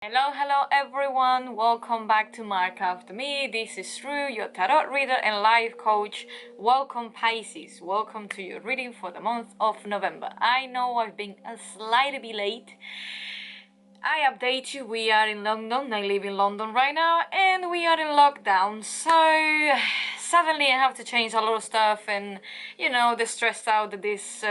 Hello everyone, welcome back to Mark.after me. This is Tru, your tarot reader and life coach. Welcome Pisces, welcome to your reading for the month of November. I know I've been a slightly bit late. I update you, we are in London, I live in London right now, and we are in lockdown, so suddenly I have to change a lot of stuff, and the stress out that this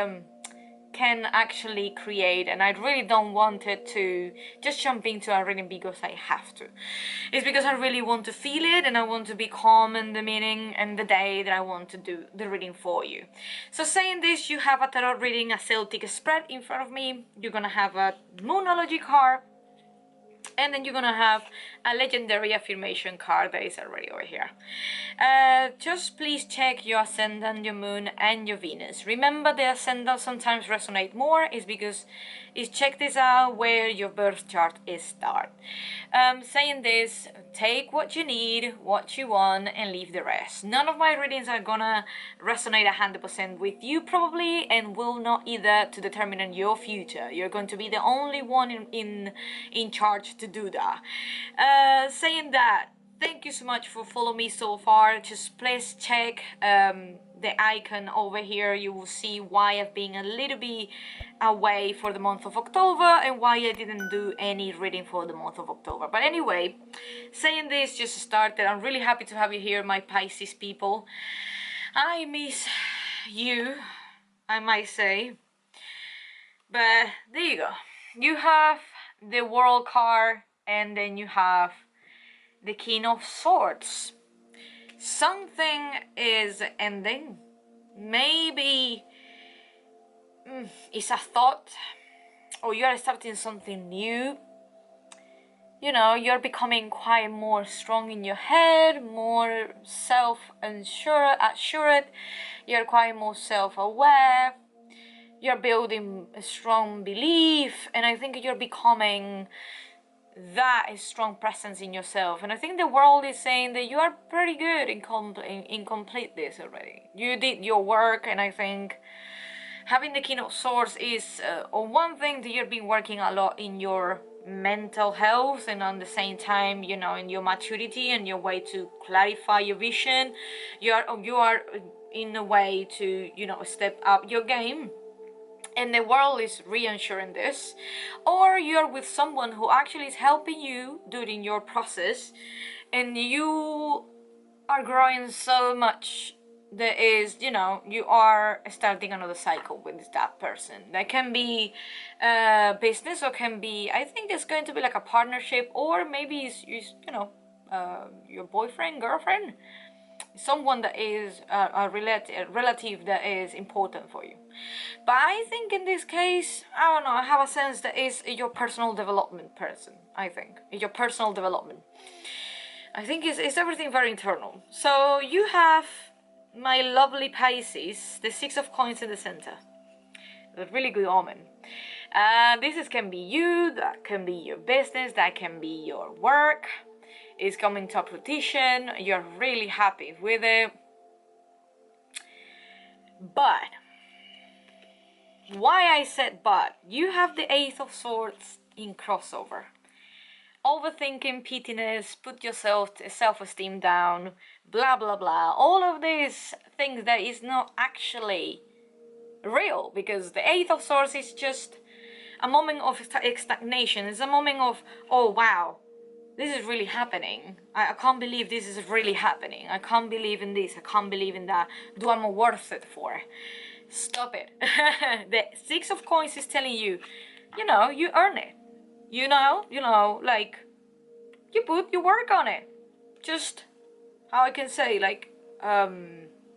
can actually create, and I really don't want it to just jump into a reading because I have to. It's because I really want to feel it, and I want to be calm in the meaning and the day that I want to do the reading for you. So saying this, you have a tarot reading, a Celtic spread in front of me. You're gonna have a Moonology card, and then you're gonna have a legendary affirmation card that is already over here. Just please check your ascendant, your moon, and your Venus. Remember, the ascendant sometimes resonate more is because check this out where your birth chart is start. Saying this, take what you need, what you want, and leave the rest. None of my readings are gonna resonate 100% with you probably, and will not either to determine your future. You're going to be the only one in charge to do that. Saying that, thank you so much for following me so far. Just please check the icon over here. You will see why I've been a little bit away for the month of October and why I didn't do any reading for the month of October. But anyway, saying this just started. I'm really happy to have you here, my Pisces people. I miss you, I might say. But there you go. You have the World card, and then you have the King of Swords. Something is ending. Maybe it's a thought, or you are starting something new. You're becoming quite more strong in your head, more assured. You're quite more self-aware. You're building a strong belief, and I think you're becoming that is strong presence in yourself. And I think the world is saying that you are pretty good in complete this already. You did your work, and I think having the King of Swords is on one thing that you've been working a lot in your mental health, and on the same time, in your maturity and your way to clarify your vision. You are in a way to step up your game. And the world is reassuring this, or you're with someone who actually is helping you during your process, and you are growing so much that is, you are starting another cycle with that person. That can be business, or can be, I think it's going to be like a partnership, or maybe it's your boyfriend, girlfriend, someone that is a relative that is important for you. But I think in this case, I don't know, I have a sense that is your personal development person. I think your personal development. I think it's everything very internal. So you have, my lovely Pisces, the Six of Coins in the center. A really good omen. Can be you, that can be your business, that can be your work. It's coming to a fruition, you're really happy with it. But why I said but, you have the Eight of Swords in crossover. Overthinking, pettiness, put yourself self-esteem down, blah blah blah, all of these things that is not actually real, because the Eight of Swords is just a moment of stagnation. It's a moment of, oh wow, this is really happening. I can't believe this is really happening. I can't believe in this. I can't believe in that. Do I worth it for? Stop it. The Six of Coins is telling you, you earn it. Like, you put your work on it. Just, how I can say, like,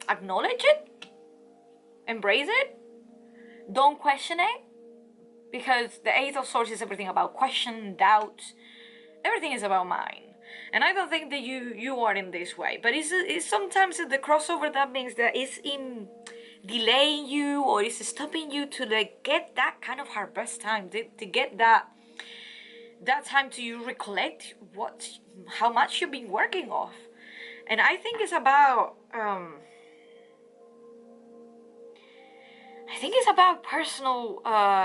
acknowledge it. Embrace it. Don't question it. Because the Eight of Swords is everything about question, doubt. Everything is about mind. And I don't think that you are in this way. But it's sometimes the crossover that means that it's in delaying you, or it's stopping you to like get that kind of harvest time, to get that time to you recollect how much you've been working off. And I think it's about personal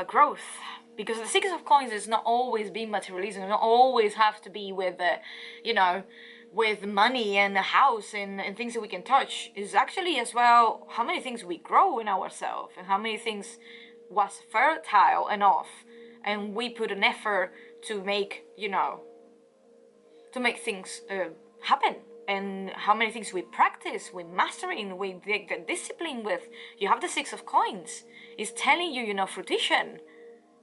growth. Because the Six of Coins is not always being materialism. It not always have to be with, with money and a house and things that we can touch. It's actually as well how many things we grow in ourselves and how many things was fertile enough and we put an effort to make, to make things happen. And how many things we practice, we mastering, we get discipline with. You have the Six of Coins. It's telling you, fruition.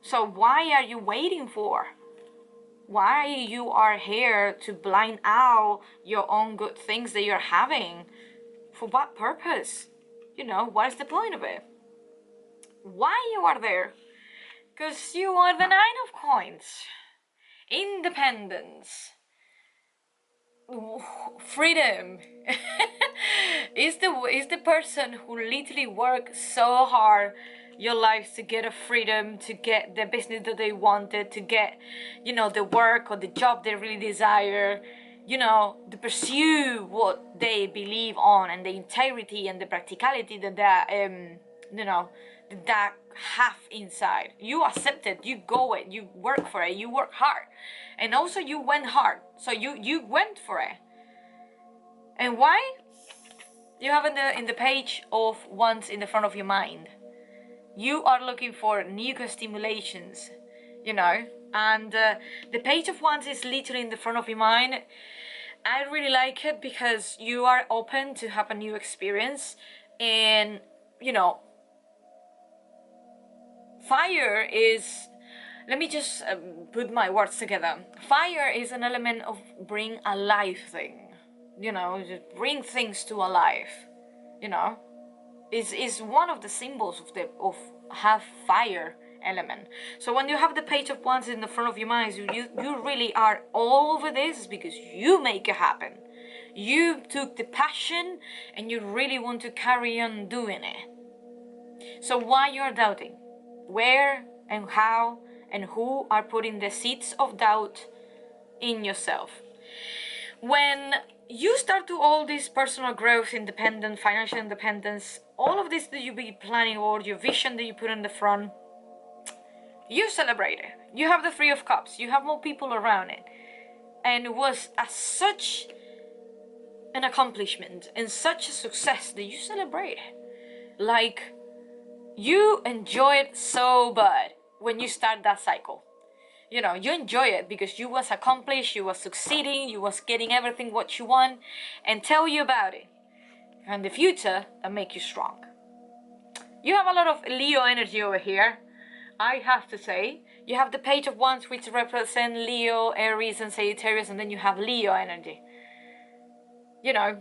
So why are you waiting for? Why you are here to blind out your own good things that you're having? For what purpose? What is the point of it? Why you are there? Because you are the Nine of Coins. Independence. Freedom. is the person who literally works so hard your lives to get a freedom, to get the business that they wanted, to get the work or the job they really desire, to pursue what they believe on, and the integrity and the practicality that have inside. You accept it, you go it, you work for it, you work hard, and also you went hard, so you went for it. And why? You have in the Page of Wands in the front of your mind. You are looking for new stimulations, and the Page of Wands is literally in the front of your mind. I really like it because you are open to have a new experience, and fire is, let me just put my words together. Fire is an element of bring alive thing, just bring things to alive, is one of the symbols of have fire element. So when you have the Page of Wands in the front of your mind, you really are all over this because you make it happen. You took the passion and you really want to carry on doing it. So why you're doubting? Where and how and who are putting the seeds of doubt in yourself? When you start to all this personal growth, independence, financial independence, all of this that you be planning, or your vision that you put in the front, you celebrate it. You have the Three of Cups. You have more people around it. And it was such an accomplishment and such a success that you celebrate it. Like, you enjoy it so bad when you start that cycle. You enjoy it because you was accomplished, you was succeeding, you was getting everything what you want, and tell you about it. And the future that make you strong. You have a lot of Leo energy over here, I have to say. You have the Page of Wands, which represent Leo, Aries, and Sagittarius, and then you have Leo energy. Yeah,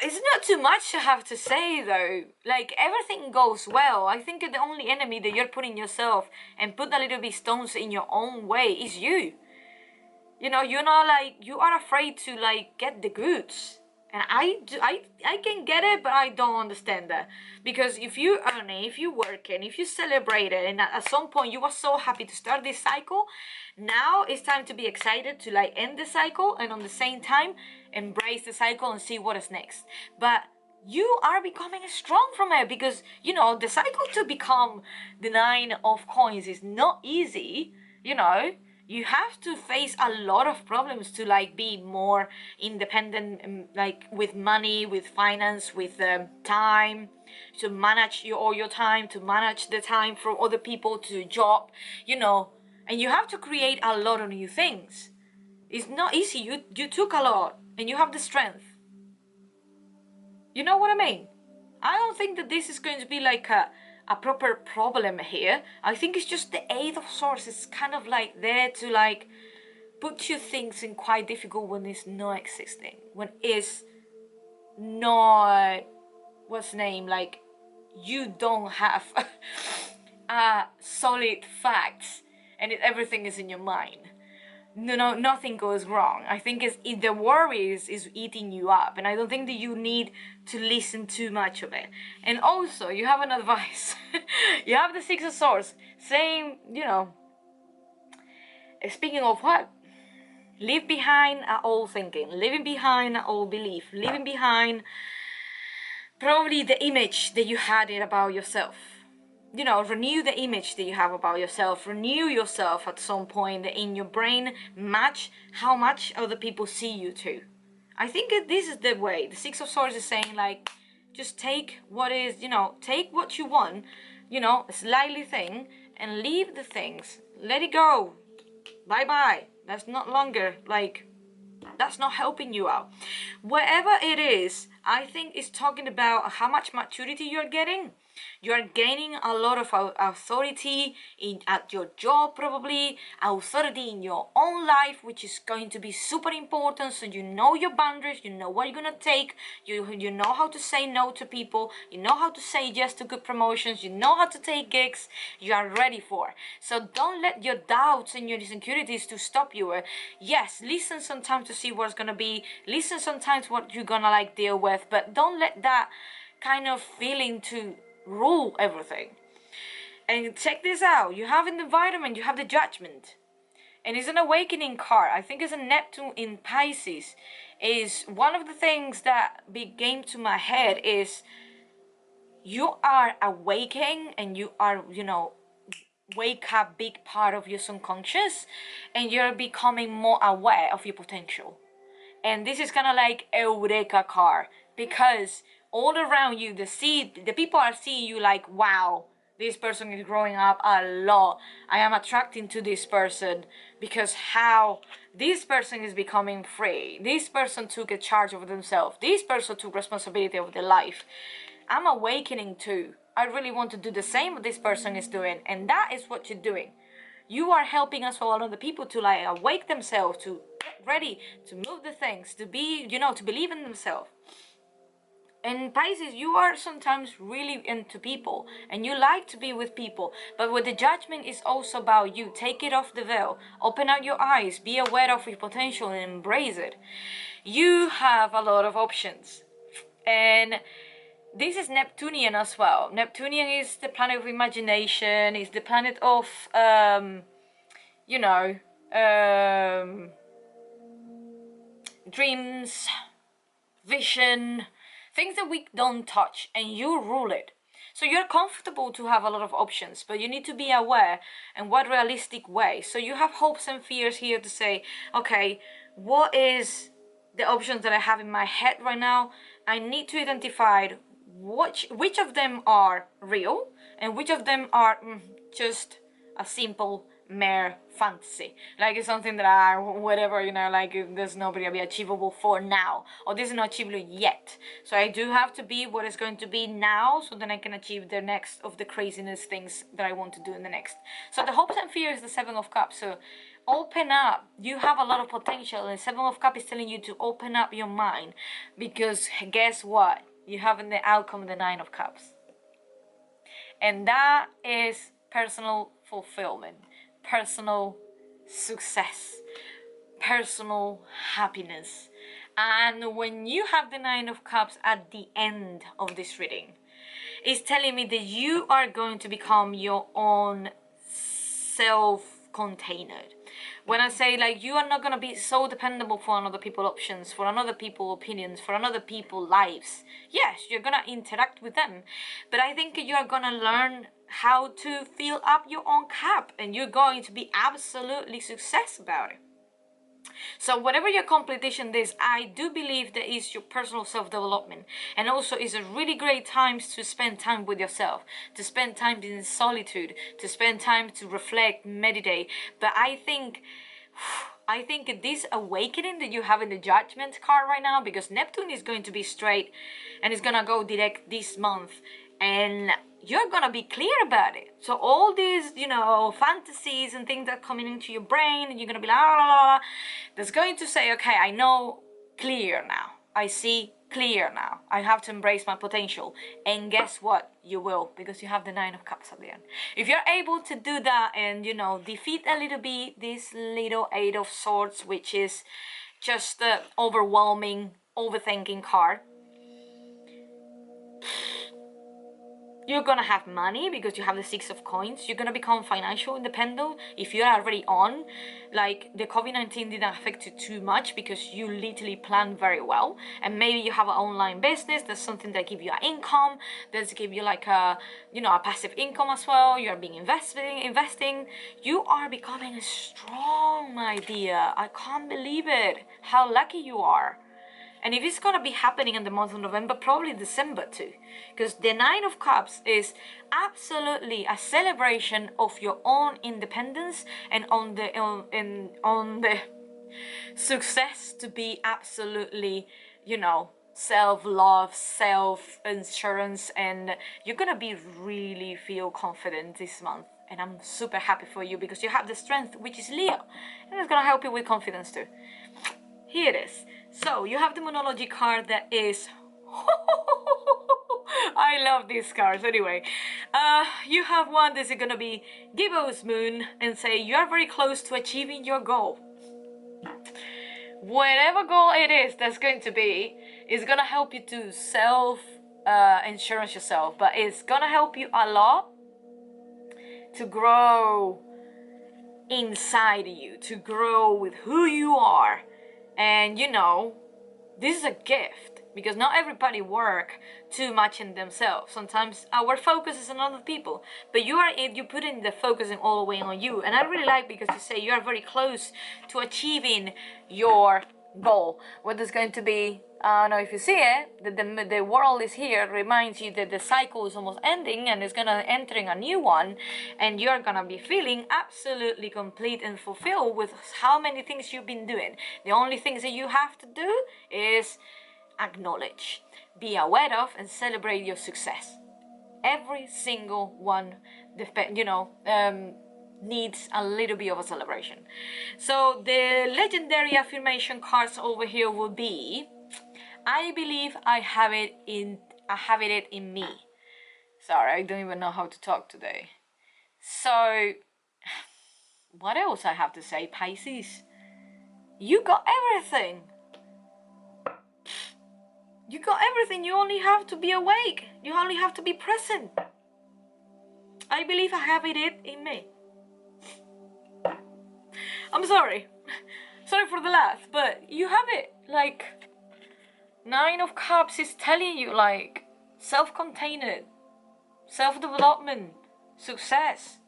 it's not too much to have to say though. Like, everything goes well. I think the only enemy that you're putting yourself and put a little bit stones in your own way is you. You're not like, you are afraid to like get the goods. And I can get it, but I don't understand that. Because if you earn it, if you work it, if you celebrate it, and at some point you were so happy to start this cycle, now it's time to be excited to like end the cycle, and on the same time embrace the cycle and see what is next. But you are becoming strong from it, because the cycle to become the Nine of Coins is not easy. You have to face a lot of problems to like be more independent, like with money, with finance, with time, to manage all your time, to manage the time from other people, to job, and you have to create a lot of new things. It's not easy. You took a lot and you have the strength. You know what I mean? I don't think that this is going to be like a proper problem here. I think it's just the Eight of Swords is kind of like there to like put you things in quite difficult when it's not existing, when it's not, what's the name, like you don't have solid facts and everything is in your mind. No, nothing goes wrong. I think the worries is eating you up, and I don't think that you need to listen too much of it. And also, you have an advice. You have the Six of Swords saying, speaking of what? Leave behind old thinking, leaving behind old belief, leaving behind probably the image that you had it about yourself. renew the image that you have about yourself, renew yourself at some point in your brain, match how much other people see you too. I think this is the way. The Six of Swords is saying, like, just take what is, take what you want, a slightly thing, and leave the things. Let it go. Bye-bye. That's not longer, like, that's not helping you out. Whatever it is, I think it's talking about how much maturity you're getting. You're gaining a lot of authority at your job, probably authority in your own life, which is going to be super important. So you know your boundaries, you know what you're gonna take, you know how to say no to people, you know how to say yes to good promotions, you know how to take gigs. You are ready for. So don't let your doubts and your insecurities to stop you. Yes, listen sometimes to see what's gonna be. Listen sometimes what you're gonna like deal with, but don't let that kind of feeling to rule everything. And check this out, you have an environment, you have the Judgment, and it's an awakening card. I think it's a Neptune in Pisces. Is one of the things that came to my head is you are awakening, and you are, wake up big part of your subconscious, and you're becoming more aware of your potential. And this is kind of like a Eureka card, because all around you, the people are seeing you like, wow, this person is growing up a lot. I am attracting to this person because how this person is becoming free. This person took a charge of themselves. This person took responsibility of their life. I'm awakening too. I really want to do the same what this person is doing. And that is what you're doing. You are helping us all other people to like awake themselves, to get ready, to move the things, to be, to believe in themselves. And Pisces, you are sometimes really into people, and you like to be with people, but with the Judgment is also about you. Take it off the veil, open up your eyes, be aware of your potential and embrace it. You have a lot of options, and this is Neptunian as well. Neptunian is the planet of imagination, is the planet of, dreams, vision, things that we don't touch, and you rule it. So you're comfortable to have a lot of options, but you need to be aware in what realistic way. So you have hopes and fears here to say, okay, what is the options that I have in my head right now? I need to identify which of them are real and which of them are just a simple mere fantasy, like it's something that I whatever, like there's nobody to be achievable for now, or this is not achievable yet. So I do have to be what is going to be now, so then I can achieve the next of the craziness things that I want to do in the next. So the hopes and fears is the Seven of Cups. So open up, you have a lot of potential, and Seven of Cups is telling you to open up your mind, because guess what, you have in the outcome the Nine of Cups, and that is personal fulfillment, personal success, personal happiness. And when you have the Nine of Cups at the end of this reading, it's telling me that you are going to become your own self-contained. When I say like you are not going to be so dependable for another people's options, for another people's opinions, for another people's lives. Yes, you're going to interact with them, but I think you are going to learn how to fill up your own cup, and you're going to be absolutely success about it. So whatever your competition is, I do believe that is your personal self-development, and also is a really great time to spend time with yourself, to spend time in solitude, to spend time to reflect, meditate. But I think this awakening that you have in the Judgment card right now, because Neptune is going to be straight and it's gonna go direct this month, and you're gonna be clear about it. So all these, fantasies and things that are coming into your brain, and you're gonna be like, la, la, la, la, that's going to say, okay, I know clear now. I see clear now. I have to embrace my potential. And guess what? You will, because you have the Nine of Cups at the end. If you're able to do that and, defeat a little bit this little Eight of Swords, which is just the overwhelming, overthinking card, You're gonna have money because you have the Six of Coins. You're gonna become financial independent if you are already on. Like, the COVID-19 didn't affect you too much because you literally planned very well. And maybe you have an online business. There's something that give you an income. That's give you like a, you know, a passive income as well. You are being investing. You are becoming strong, my dear. I can't believe it. How lucky you are. And if it's gonna be happening in the month of November, probably December too, because the Nine of Cups is absolutely a celebration of your own independence and on the success to be absolutely, you know, self-love, self-insurance, and you're gonna be really feel confident this month. And I'm super happy for you because you have the strength, which is Leo, and it's gonna help you with confidence too. Here it is. So you have the Moonology card that is I love these cards. Anyway, you have one that's gonna be Gibbous Moon and say you are very close to achieving your goal. Whatever goal it is that's going to be, is gonna help you to insurance yourself, but it's gonna help you a lot to grow inside you, to grow with who you are. And you know, this is a gift because not everybody work too much in themselves. Sometimes our focus is on other people, but you put in the focus and all the way on you. And I really like because you say you are very close to achieving your goal. What is going to be, I don't know if you see it, the world is here, reminds you that the cycle is almost ending and it's gonna entering a new one, and you're gonna be feeling absolutely complete and fulfilled with how many things you've been doing. The only things that you have to do is acknowledge, be aware of, and celebrate your success. Every single one, needs a little bit of a celebration. So the legendary affirmation cards over here will be, I believe I have it in me. Sorry, I don't even know how to talk today. So what else I have to say, Pisces? You got everything. You got everything. You only have to be awake. You only have to be present. I believe I have it in me. I'm sorry. Sorry for the laugh, but you have it. Like, Nine of Cups is telling you, like, self-contained, self-development, success.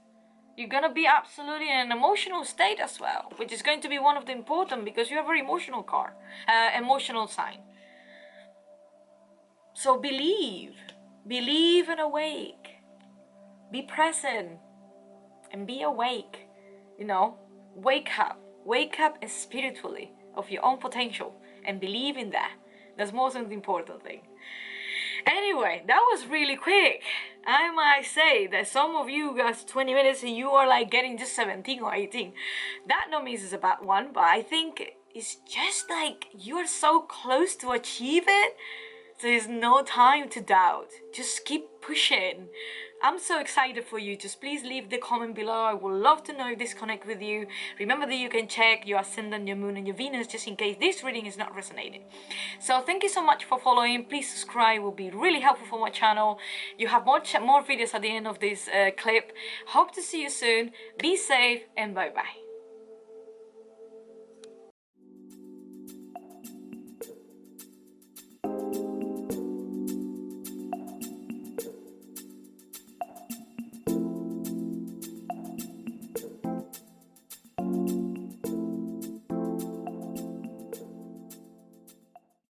You're gonna be absolutely in an emotional state as well, which is going to be one of the important because you're a very emotional emotional sign. So believe and awake. Be present and be awake. You know, wake up spiritually of your own potential and believe in that. That's most important thing. Anyway, that was really quick. I might say that some of you guys 20 minutes and you are like getting just 17 or 18. That no means it's a bad one, but I think it's just like you are so close to achieve it. So there's no time to doubt. Just keep pushing. I'm so excited for you. Just please leave the comment below. I would love to know if this connects with you. Remember that you can check your ascendant, your moon, and your Venus just in case this reading is not resonating. So thank you so much for following. Please subscribe. It will be really helpful for my channel. You have more videos at the end of this clip. Hope to see you soon. Be safe and bye-bye.